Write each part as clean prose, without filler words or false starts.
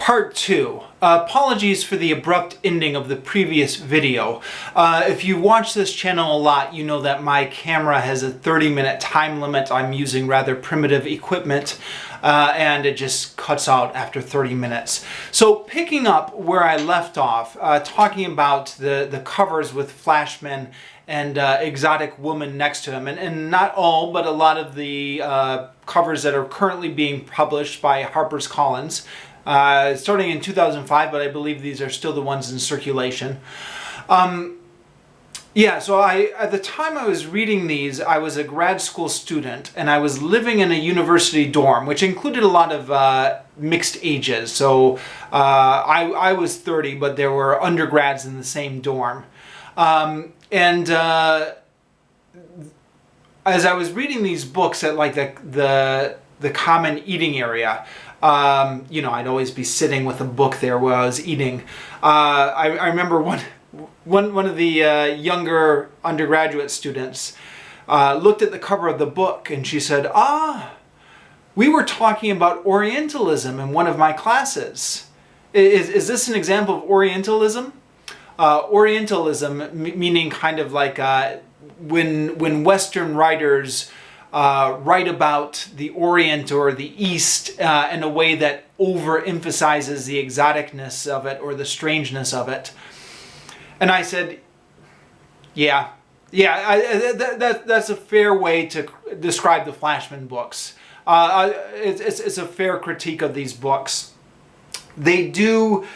Part 2. Apologies for the abrupt ending of the previous video. If you watch this channel a lot, you know that my camera has a 30-minute time limit. I'm using rather primitive equipment and it just cuts out after 30 minutes. So picking up where I left off, talking about the covers with Flashman and exotic woman next to him, and not all, but a lot of the covers that are currently being published by HarperCollins. Starting in 2005, but I believe these are still the ones in circulation. Yeah, so at the time I was reading these, I was a grad school student, and I was living in a university dorm, which included a lot of mixed ages. So I was 30, but there were undergrads in the same dorm. As I was reading these books at like the common eating area, you know, I'd always be sitting with a book there while I was eating. I remember one of the younger undergraduate students looked at the cover of the book and she said, we were talking about Orientalism in one of my classes. Is this an example of Orientalism? Orientalism meaning kind of like when Western writers write about the Orient or the East in a way that overemphasizes the exoticness of it or the strangeness of it. And I said, yeah, that's a fair way to describe the Flashman books. It's a fair critique of these books. They do...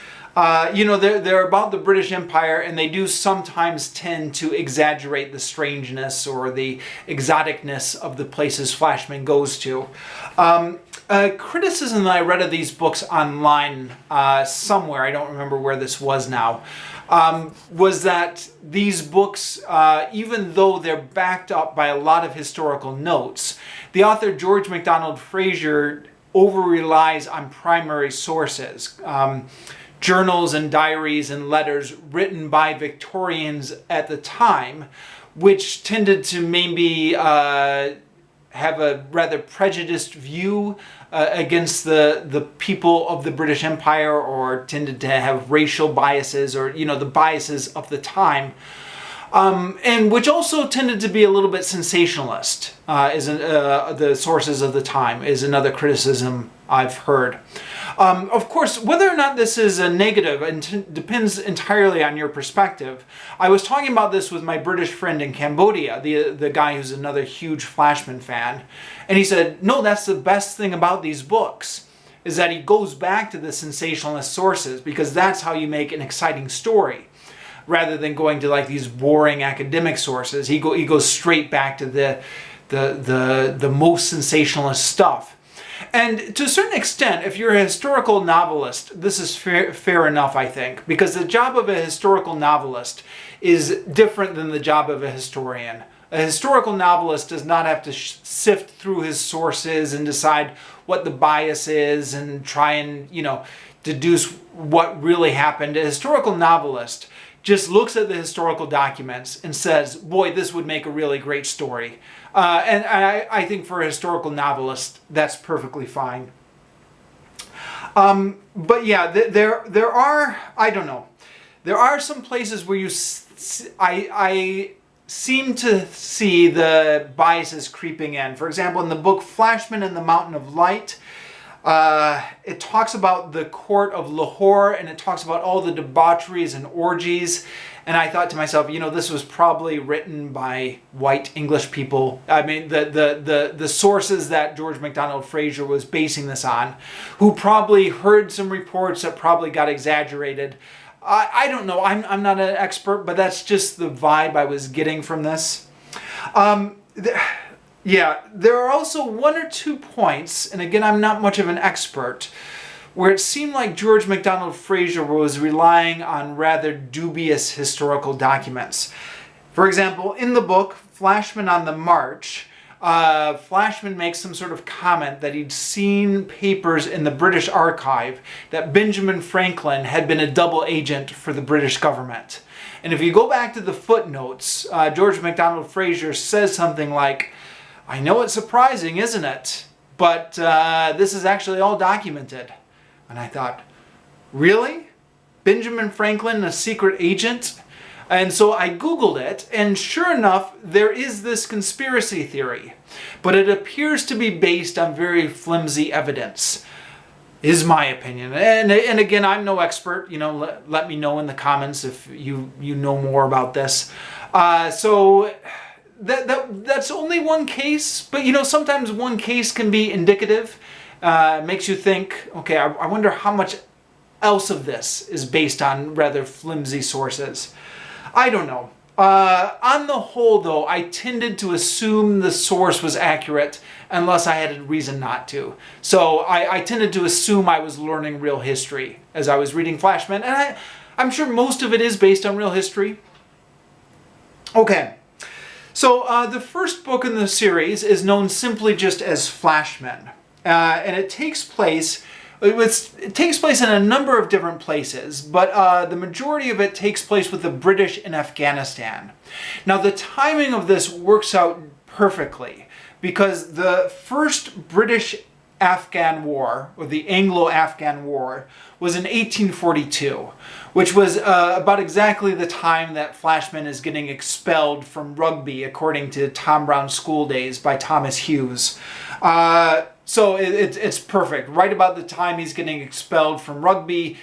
you know, they're about the British Empire, and they do sometimes tend to exaggerate the strangeness or the exoticness of the places Flashman goes to. A criticism that I read of these books online somewhere, I don't remember where this was now, was that these books, even though they're backed up by a lot of historical notes, the author George MacDonald Fraser over-relies on primary sources. Journals and diaries and letters written by Victorians at the time, which tended to maybe have a rather prejudiced view against the people of the British Empire, or tended to have racial biases, or, you know, the biases of the time. And which also tended to be a little bit sensationalist, the sources of the time is another criticism I've heard. Of course, whether or not this is a negative depends entirely on your perspective. I was talking about this with my British friend in Cambodia, the guy who's another huge Flashman fan, and he said, no, that's the best thing about these books, is that he goes back to the sensationalist sources, because that's how you make an exciting story. Rather than going to like these boring academic sources, he goes straight back to the most sensationalist stuff. And to a certain extent, if you're a historical novelist, this is fair enough, I think, because the job of a historical novelist is different than the job of a historian. A historical novelist does not have to sift through his sources and decide what the bias is and try and, you know, deduce what really happened. A historical novelist just looks at the historical documents and says, boy, this would make a really great story. And I think for a historical novelist, that's perfectly fine. But yeah, there are, I don't know, there are some places where I seem to see the biases creeping in. For example, in the book Flashman and the Mountain of Light, it talks about the court of Lahore, and it talks about all the debaucheries and orgies. And I thought to myself, you know, this was probably written by white English people. I mean, the sources that George MacDonald Fraser was basing this on, who probably heard some reports that probably got exaggerated. I don't know. I'm not an expert, but that's just the vibe I was getting from this. Yeah, there are also one or two points, and again, I'm not much of an expert, where it seemed like George MacDonald Fraser was relying on rather dubious historical documents. For example, in the book Flashman on the March, Flashman makes some sort of comment that he'd seen papers in the British archive that Benjamin Franklin had been a double agent for the British government. And if you go back to the footnotes, George MacDonald Fraser says something like, I know it's surprising, isn't it? But this is actually all documented. And I thought, Really? Benjamin Franklin, a secret agent? And so I Googled it, and sure enough, there is this conspiracy theory. But it appears to be based on very flimsy evidence, is my opinion. And again, I'm no expert. You know, let me know in the comments if you know more about this. So that's only one case, but you know, sometimes one case can be indicative. Makes you think, okay, I wonder how much else of this is based on rather flimsy sources. I don't know. On the whole, though, I tended to assume the source was accurate unless I had a reason not to. So I tended to assume I was learning real history as I was reading Flashman, and I'm sure most of it is based on real history. Okay, so the first book in the series is known simply just as Flashman, and it takes place in a number of different places, but the majority of it takes place with the British in Afghanistan. Now, the timing of this works out perfectly because the first British-Afghan War, or the Anglo-Afghan War, was in 1842, which was about exactly the time that Flashman is getting expelled from rugby, according to Tom Brown's School Days by Thomas Hughes. So it's perfect. Right about the time he's getting expelled from rugby,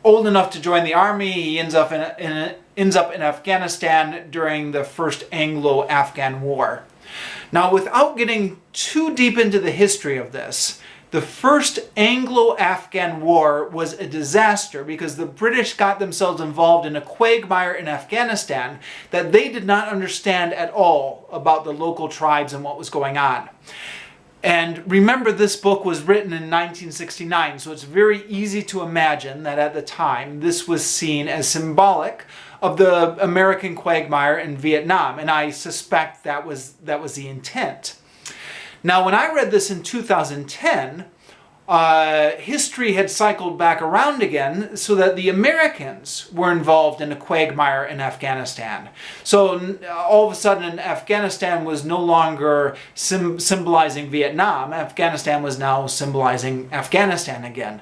old enough to join the army, he ends up in Afghanistan during the first Anglo-Afghan War. Now, without getting too deep into the history of this, the first Anglo-Afghan War was a disaster because the British got themselves involved in a quagmire in Afghanistan that they did not understand at all about the local tribes and what was going on. And remember, this book was written in 1969, so it's very easy to imagine that at the time this was seen as symbolic of the American quagmire in Vietnam, and I suspect that was the intent. Now, when I read this in 2010, history had cycled back around again so that the Americans were involved in a quagmire in Afghanistan. So all of a sudden, Afghanistan was no longer symbolizing Vietnam. Afghanistan was now symbolizing Afghanistan again.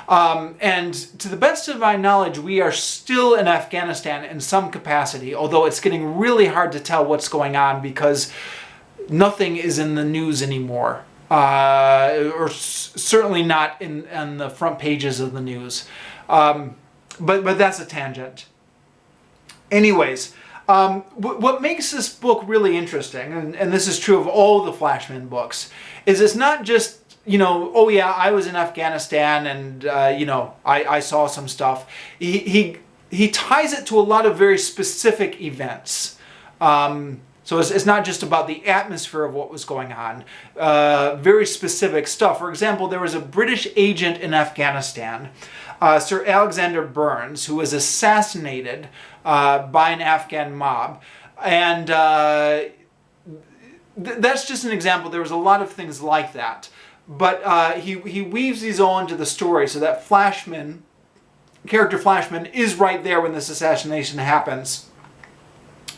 And to the best of my knowledge, we are still in Afghanistan in some capacity, although it's getting really hard to tell what's going on because nothing is in the news anymore. Or certainly not in the front pages of the news. But that's a tangent. Anyways, what makes this book really interesting, and this is true of all the Flashman books, is it's not just, you know, oh yeah, I was in Afghanistan and, you know, I saw some stuff. He ties it to a lot of very specific events. So it's not just about the atmosphere of what was going on, very specific stuff. For example, there was a British agent in Afghanistan, Sir Alexander Burns, who was assassinated by an Afghan mob. And that's just an example. There was a lot of things like that. But he weaves these all into the story so that Flashman, character Flashman, is right there when this assassination happens.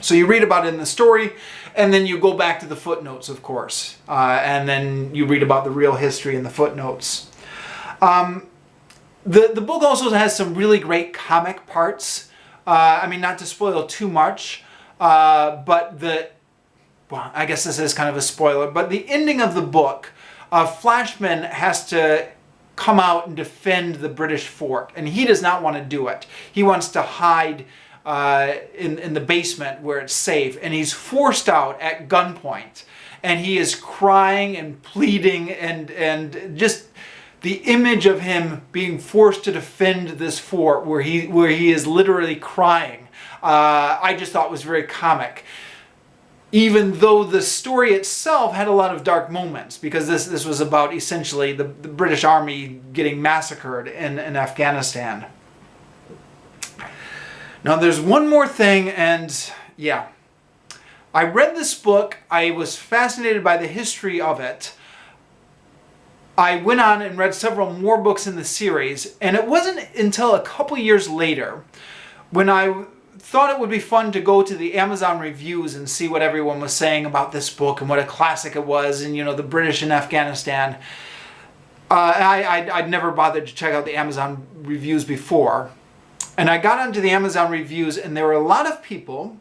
So you read about it in the story, and then you go back to the footnotes, of course. And then you read about the real history in the footnotes. The book also has some really great comic parts. I mean, not to spoil too much, but well, I guess this is kind of a spoiler, but the ending of the book, Flashman has to come out and defend the British fort, and he does not want to do it. He wants to hide in the basement where it's safe, and he's forced out at gunpoint, and he is crying and pleading, and just the image of him being forced to defend this fort where he is literally crying, I just thought was very comic. Even though the story itself had a lot of dark moments, because this was about essentially the British Army getting massacred in Afghanistan. Now there's one more thing, and yeah. I read this book, I was fascinated by the history of it. I went on and read several more books in the series, and it wasn't until a couple years later when I thought it would be fun to go to the Amazon reviews and see what everyone was saying about this book and what a classic it was, and you know, the British in Afghanistan. I'd never bothered to check out the Amazon reviews before. And I got onto the Amazon reviews, and there were a lot of people,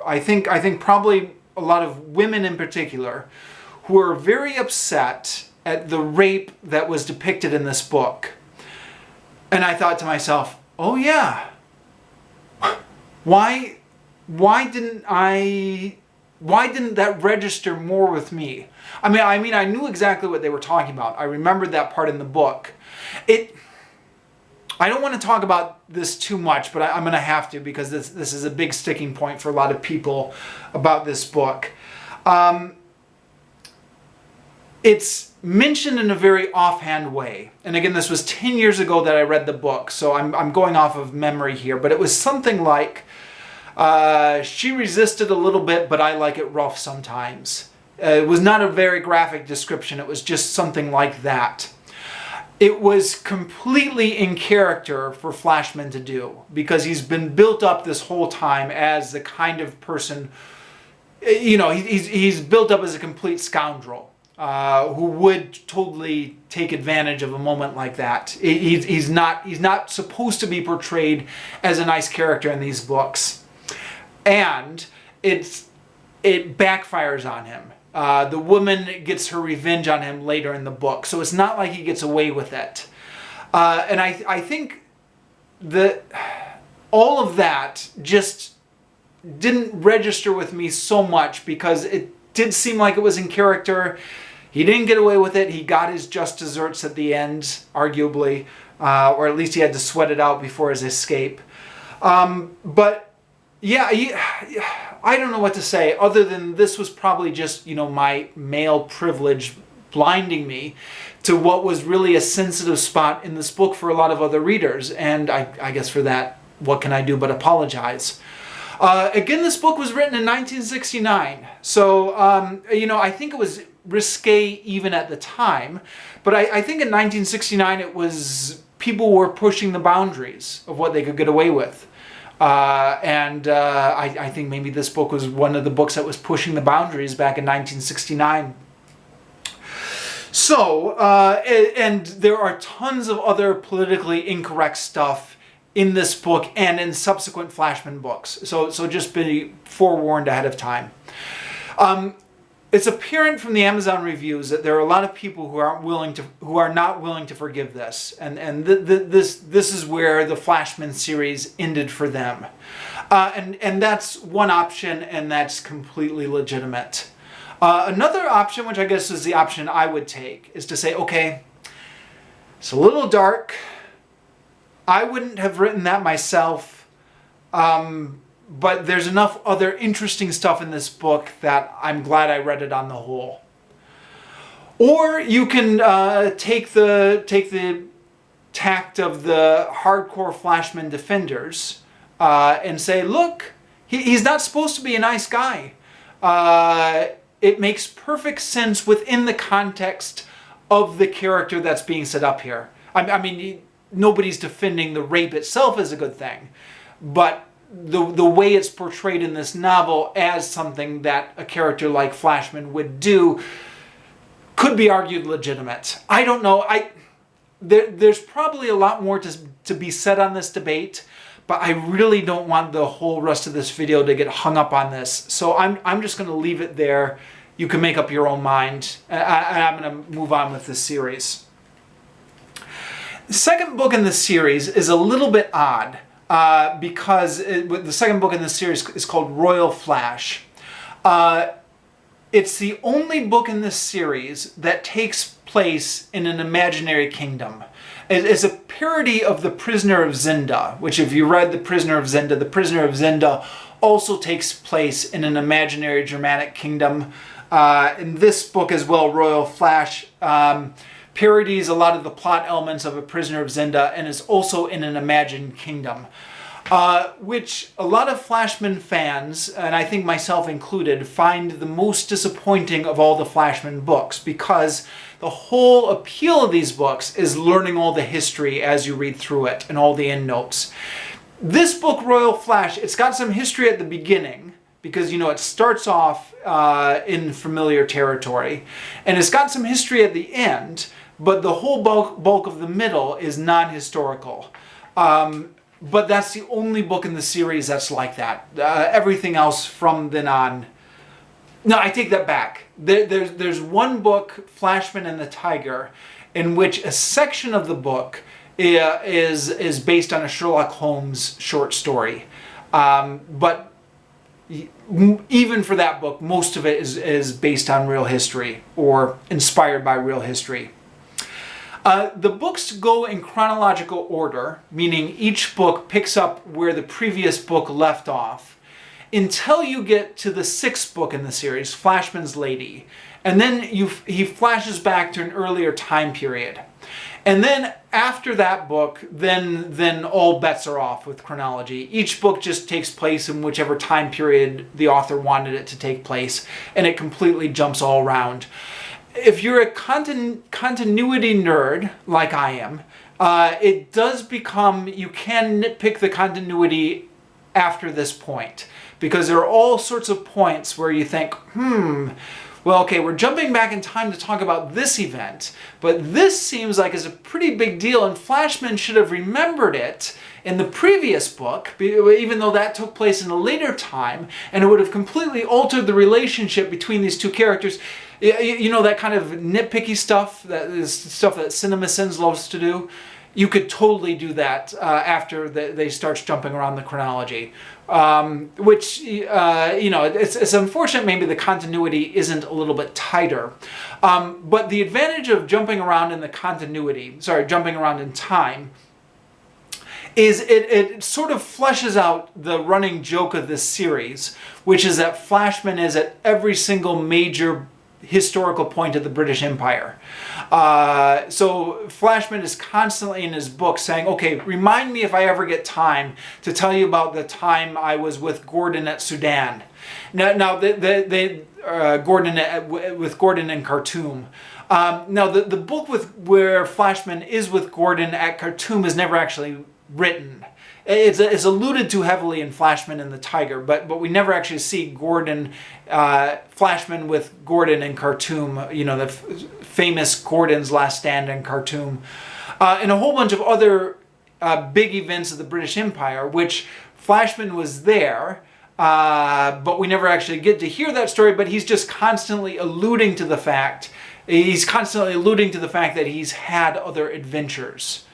I think probably a lot of women in particular, who were very upset at the rape that was depicted in this book. And I thought to myself, oh yeah, why didn't that register more with me? I mean, I knew exactly what they were talking about. I remembered that part in the book. I don't want to talk about this too much, but I'm going to have to, because this is a big sticking point for a lot of people about this book. It's mentioned in a very offhand way. And again, this was 10 years ago that I read the book, so I'm going off of memory here. But it was something like, she resisted a little bit, but I like it rough sometimes. It was not a very graphic description. It was just something like that. It was completely in character for Flashman to do, because he's been built up this whole time as the kind of person, you know, he's built up as a complete scoundrel who would totally take advantage of a moment like that. He's not supposed to be portrayed as a nice character in these books, and it backfires on him. The woman gets her revenge on him later in the book, so it's not like he gets away with it. And I think that all of that just didn't register with me so much, because it did seem like it was in character. He didn't get away with it. He got his just desserts at the end, arguably, or at least he had to sweat it out before his escape. But yeah, I don't know what to say other than this was probably just, you know, my male privilege blinding me to what was really a sensitive spot in this book for a lot of other readers. And I guess for that, what can I do but apologize? Again, this book was written in 1969. So, you know, I think it was risque even at the time. But I think in 1969 it was, people were pushing the boundaries of what they could get away with. I think maybe this book was one of the books that was pushing the boundaries back in 1969. So, and there are tons of other politically incorrect stuff in this book and in subsequent Flashman books. So just be forewarned ahead of time. It's apparent from the Amazon reviews that there are a lot of people who are not willing to forgive this, and this is where the Flashman series ended for them, and that's one option, and that's completely legitimate. Another option, which I guess is the option I would take, is to say, okay, it's a little dark. I wouldn't have written that myself. But there's enough other interesting stuff in this book that I'm glad I read it on the whole. Or you can take the tact of the hardcore Flashman defenders and say, look, he's not supposed to be a nice guy. It makes perfect sense within the context of the character that's being set up here. I mean, nobody's defending the rape itself as a good thing, but the way it's portrayed in this novel as something that a character like Flashman would do could be argued legitimate. I don't know. There's probably a lot more to be said on this debate, but I really don't want the whole rest of this video to get hung up on this. So I'm just going to leave it there. You can make up your own mind, and I'm going to move on with this series. The second book in this series is a little bit odd. Because the second book in this series is called Royal Flash. It's the only book in this series that takes place in an imaginary kingdom. It's a parody of The Prisoner of Zenda, which if you read The Prisoner of Zenda also takes place in an imaginary Germanic kingdom. In this book as well, Royal Flash parodies a lot of the plot elements of A Prisoner of Zenda and is also in an imagined kingdom, which a lot of Flashman fans, and I think myself included, find the most disappointing of all the Flashman books, because the whole appeal of these books is learning all the history as you read through it and all the endnotes. This book, Royal Flash, it's got some history at the beginning, because, you know, it starts off in familiar territory, and it's got some history at the end, but the whole bulk of the middle is non-historical. But that's the only book in the series that's like that. Everything else from then on... No, I take that back. There's one book, Flashman and the Tiger, in which a section of the book is based on a Sherlock Holmes short story. But even for that book, most of it is based on real history or inspired by real history. The books go in chronological order, meaning each book picks up where the previous book left off, until you get to the 6th book in the series, Flashman's Lady. And then he flashes back to an earlier time period. And then after that book, then all bets are off with chronology. Each book just takes place in whichever time period the author wanted it to take place, and it completely jumps all around. If you're a continuity nerd, like I am, it does become, you can nitpick the continuity after this point. Because there are all sorts of points where you think, well, okay, we're jumping back in time to talk about this event, but this seems like it's a pretty big deal, and Flashman should have remembered it in the previous book, even though that took place in a later time, and it would have completely altered the relationship between these two characters. You know, that kind of nitpicky stuff, that is stuff that CinemaSins loves to do. You could totally do that after they start jumping around the chronology. Which, you know, it's unfortunate maybe the continuity isn't a little bit tighter. But the advantage of jumping around in the continuity, jumping around in time, is it sort of fleshes out the running joke of this series, which is that Flashman is at every single major historical point of the British Empire. So Flashman is constantly in his book saying, okay, remind me if I ever get time to tell you about the time I was with Gordon at Sudan. Now with Gordon in Khartoum. Now the book where Flashman is with Gordon at Khartoum is never actually written. It's alluded to heavily in Flashman and the Tiger, but we never actually see Flashman with Gordon in Khartoum, you know, the famous Gordon's Last Stand in Khartoum, and a whole bunch of other big events of the British Empire, which Flashman was there, but we never actually get to hear that story, but he's just constantly alluding to the fact, that he's had other adventures.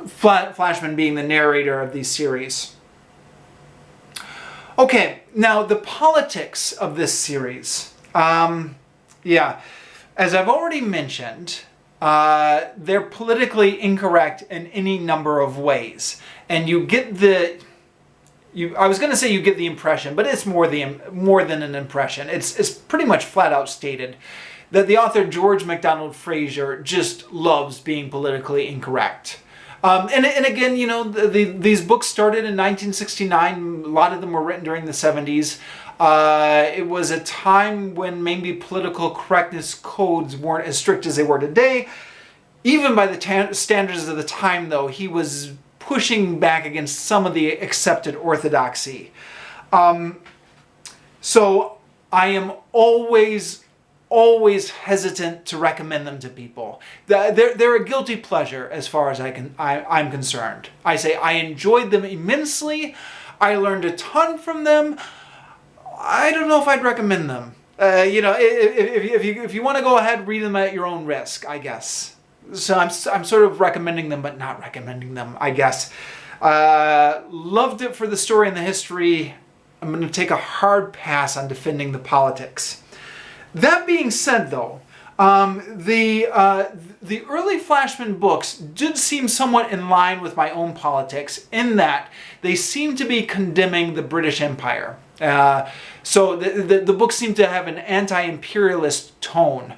Flashman being the narrator of these series. Okay, now the politics of this series. Yeah, as I've already mentioned, they're politically incorrect in any number of ways. And you get I was going to say you get the impression, but it's more than an impression. It's pretty much flat out stated that the author George MacDonald Fraser just loves being politically incorrect. And again, you know, these books started in 1969. A lot of them were written during the 70s. It was a time when maybe political correctness codes weren't as strict as they were today. Even by the standards of the time, though, he was pushing back against some of the accepted orthodoxy. So I am always hesitant to recommend them to people. They're a guilty pleasure as far as I'm concerned. I say I enjoyed them immensely. I learned a ton from them. I don't know if I'd recommend them. You know, if you want to go ahead, read them at your own risk, I guess. So I'm sort of recommending them, but not recommending them, I guess. Loved it for the story and the history. I'm going to take a hard pass on defending the politics. That being said, though, the early Flashman books did seem somewhat in line with my own politics in that they seem to be condemning the British Empire. So the books seem to have an anti-imperialist tone.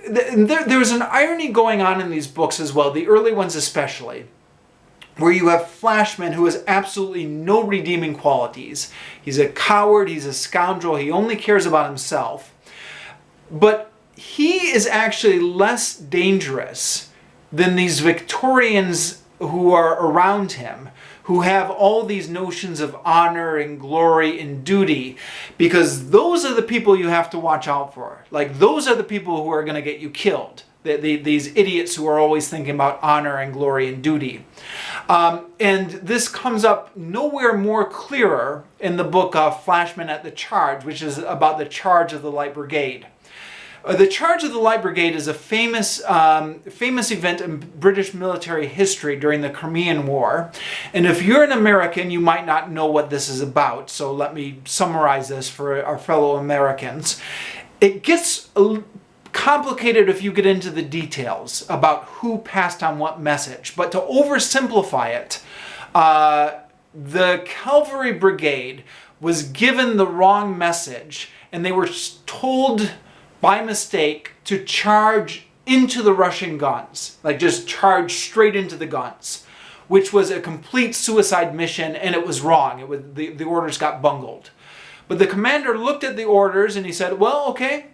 There's an irony going on in these books as well, the early ones especially, where you have Flashman who has absolutely no redeeming qualities. He's a coward, he's a scoundrel, he only cares about himself. But he is actually less dangerous than these Victorians who are around him, who have all these notions of honor and glory and duty, because those are the people you have to watch out for. Like, those are the people who are going to get you killed. These idiots who are always thinking about honor and glory and duty. And this comes up nowhere more clearer in the book Flashman at the Charge, which is about the Charge of the Light Brigade. The Charge of the Light Brigade is a famous event in British military history during the Crimean War. And if you're an American, you might not know what this is about. So let me summarize this for our fellow Americans. It gets complicated if you get into the details about who passed on what message. But to oversimplify it, the Cavalry Brigade was given the wrong message, and they were told by mistake to charge into the Russian guns, like just charge straight into the guns, which was a complete suicide mission, and it was wrong. The orders got bungled. But the commander looked at the orders and he said, well, okay,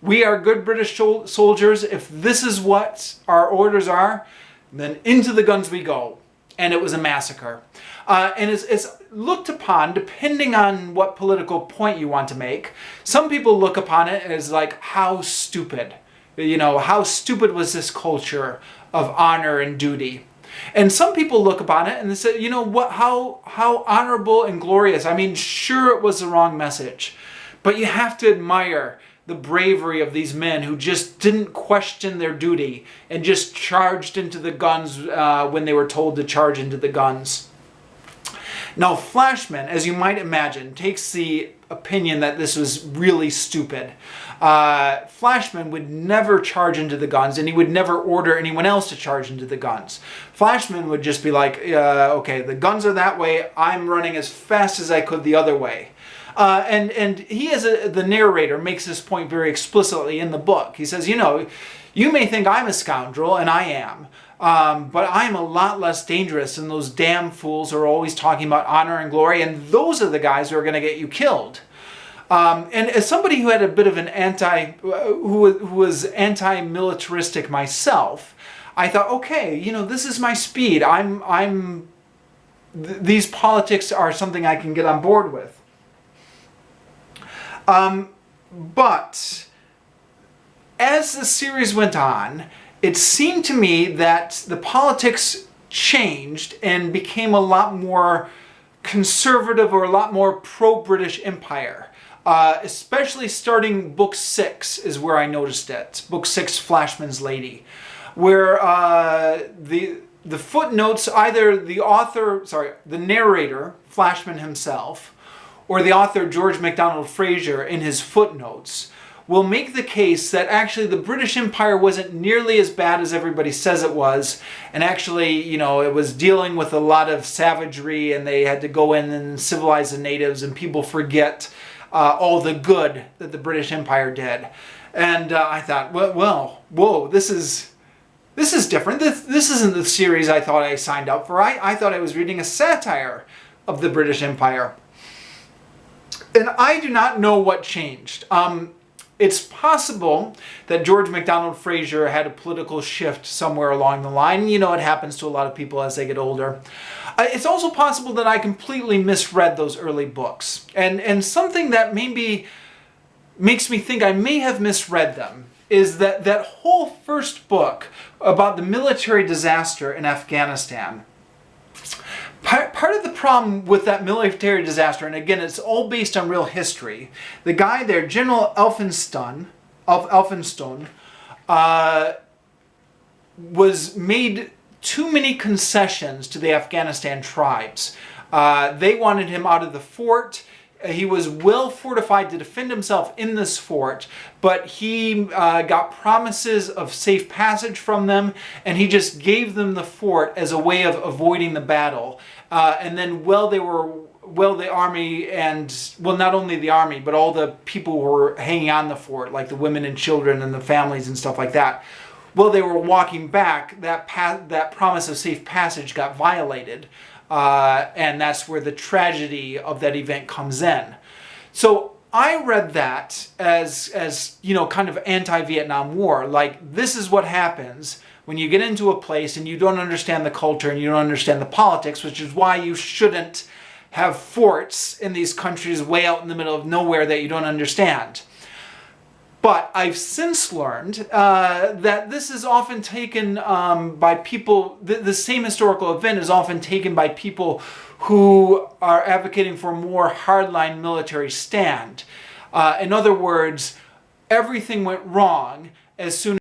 we are good British soldiers. If this is what our orders are, then into the guns we go. And it was a massacre. And it's looked upon, depending on what political point you want to make. Some people look upon it as like, how stupid. You know, how stupid was this culture of honor and duty? And some people look upon it and they say, you know what, how honorable and glorious. I mean, sure, it was the wrong message, but you have to admire the bravery of these men who just didn't question their duty and just charged into the guns when they were told to charge into the guns. Now, Flashman, as you might imagine, takes the opinion that this was really stupid. Flashman would never charge into the guns, and he would never order anyone else to charge into the guns. Flashman would just be like, okay, the guns are that way, I'm running as fast as I could the other way. And he, as the narrator, makes this point very explicitly in the book. He says, you know, you may think I'm a scoundrel, and I am, but I'm a lot less dangerous than those damn fools who are always talking about honor and glory, and those are the guys who are going to get you killed. And as somebody who had a bit of an who was anti-militaristic myself, I thought, okay, you know, this is my speed. These politics are something I can get on board with. But as the series went on, it seemed to me that the politics changed and became a lot more conservative, or a lot more pro-British Empire. Especially starting book 6 is where I noticed it. Book 6, Flashman's Lady, where the footnotes, either the narrator, Flashman himself, or the author George MacDonald Fraser in his footnotes, will make the case that actually the British Empire wasn't nearly as bad as everybody says it was, and actually, you know, it was dealing with a lot of savagery, and they had to go in and civilize the natives, and people forget all the good that the British Empire did. And I thought, well, whoa, this is different. This isn't the series I thought I signed up for. I thought I was reading a satire of the British Empire. And I do not know what changed. It's possible that George MacDonald Fraser had a political shift somewhere along the line. You know, it happens to a lot of people as they get older. It's also possible that I completely misread those early books. And something that maybe makes me think I may have misread them is that whole first book about the military disaster in Afghanistan. Part of the problem with that military disaster, and again, it's all based on real history, the guy there, General Elphinstone, was made too many concessions to the Afghanistan tribes. They wanted him out of the fort. He was well fortified to defend himself in this fort, but he got promises of safe passage from them, and he just gave them the fort as a way of avoiding the battle. And then the army, and well, not only the army, but all the people who were hanging on the fort, like the women and children and the families and stuff like that, while they were walking back, that promise of safe passage got violated. And that's where the tragedy of that event comes in. So I read that as you know, kind of anti-Vietnam War. Like, this is what happens when you get into a place and you don't understand the culture and you don't understand the politics, which is why you shouldn't have forts in these countries way out in the middle of nowhere that you don't understand. But I've since learned that this is often taken by people, the same historical event is often taken by people who are advocating for a more hardline military stand. In other words, everything went wrong as soon